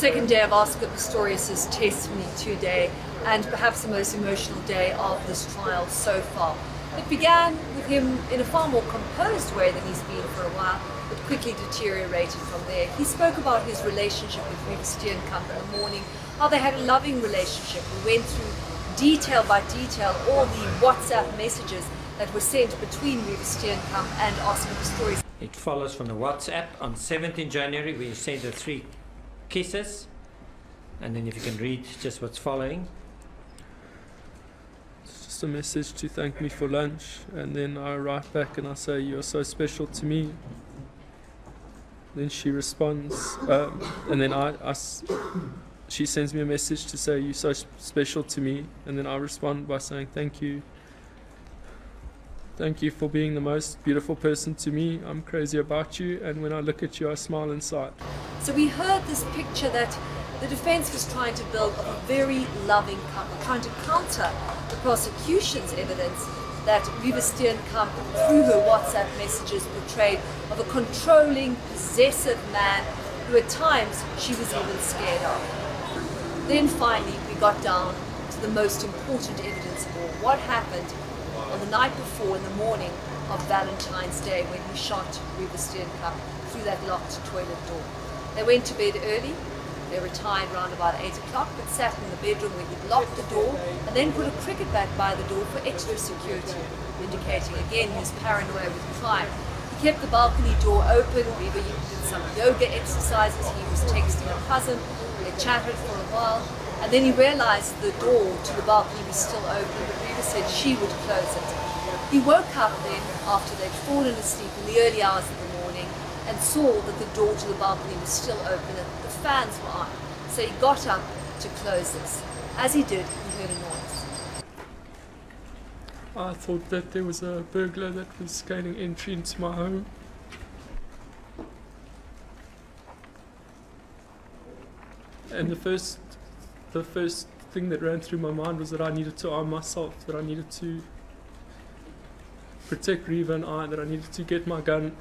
second day of Oscar Pistorius' testimony today, and perhaps the most emotional day of this trial so far. It began with him in a far more composed way than he's been for a while, but quickly deteriorated from there. He spoke about his relationship with Reeva in the morning, how they had a loving relationship. We went through detail by detail all the WhatsApp messages that were sent between Reeva and Oscar Pistorius. It follows from the WhatsApp on 17th January where you sent her 3 kisses, and then if you can read just what's following. It's just a message to thank me for lunch, and then I write back and I say, "You're so special to me." Then she responds, and then she sends me a message to say, "You're so special to me," and then I respond by saying, "Thank you. Thank you for being the most beautiful person to me. I'm crazy about you, and when I look at you, I smile inside." So we heard this picture that the defense was trying to build of a very loving couple, trying to counter the prosecution's evidence that Reeva Steenkamp, through her WhatsApp messages, portrayed of a controlling, possessive man who at times she was even scared of. Then finally we got down to the most important evidence of all. What happened on the night before, in the morning of Valentine's Day, when he shot Reeva Steenkamp through that locked toilet door. They went to bed early. They retired around about 8 o'clock, but sat in the bedroom where he'd locked the door and then put a cricket bat by the door for extra security, indicating again his paranoia with crime. He kept the balcony door open. Reeva did some yoga exercises. He was texting a cousin. They chatted for a while, and then he realized the door to the balcony was still open, but Reeva said she would close it. He woke up then, after they'd fallen asleep in the early hours of the morning, and saw that the door to the balcony was still open and the fans were on. So he got up to close this. As he did, he heard a noise. I thought that there was a burglar that was gaining entry into my home. And the first thing that ran through my mind was that I needed to arm myself, that I needed to protect Reeva and that I needed to get my gun.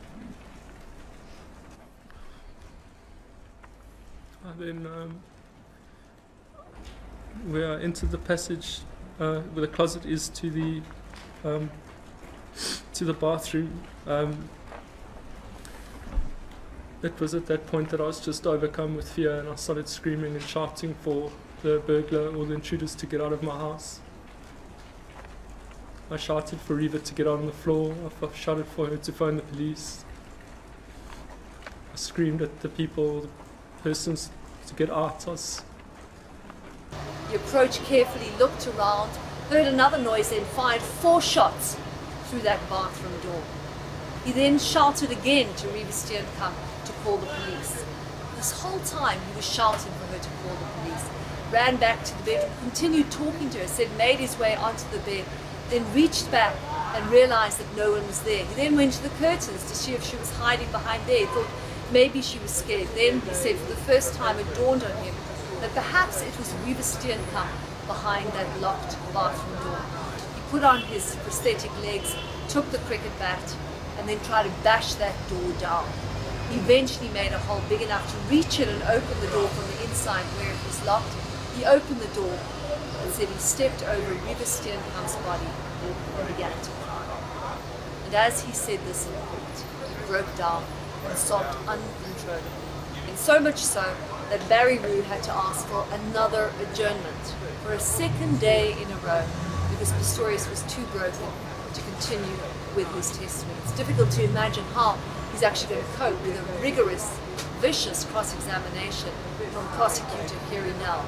Then where I entered the passage where the closet is to the bathroom, it was at that point that I was just overcome with fear, and I started screaming and shouting for the burglar or the intruders to get out of my house. I shouted for Reeva to get out on the floor. I shouted for her to phone the police. I screamed at the people, the persons, to get out. He approached carefully, looked around, heard another noise, then fired 4 shots through that bathroom door. He then shouted again to Reeva Steenkamp to call the police. This whole time he was shouting for her to call the police. Ran back to the bedroom, continued talking to her, said made his way onto the bed, then reached back and realized that no one was there. He then went to the curtains to see if she was hiding behind there. He thought maybe she was scared. Then he said for the first time it dawned on him that perhaps it was Reeva Steenkamp behind that locked bathroom door. He put on his prosthetic legs, took the cricket bat, and then tried to bash that door down. He eventually made a hole big enough to reach in and open the door from the inside where it was locked. He opened the door and said he stepped over Reeva Steenkamp's body and began to cry. And as he said this in court, he broke down and sobbed uncontrollably. And so much so that Barry Roo had to ask for another adjournment for a second day in a row because Pistorius was too broken to continue with his testimony. It's difficult to imagine how he's actually going to cope with a rigorous, vicious cross-examination from prosecutor Kerry Nell.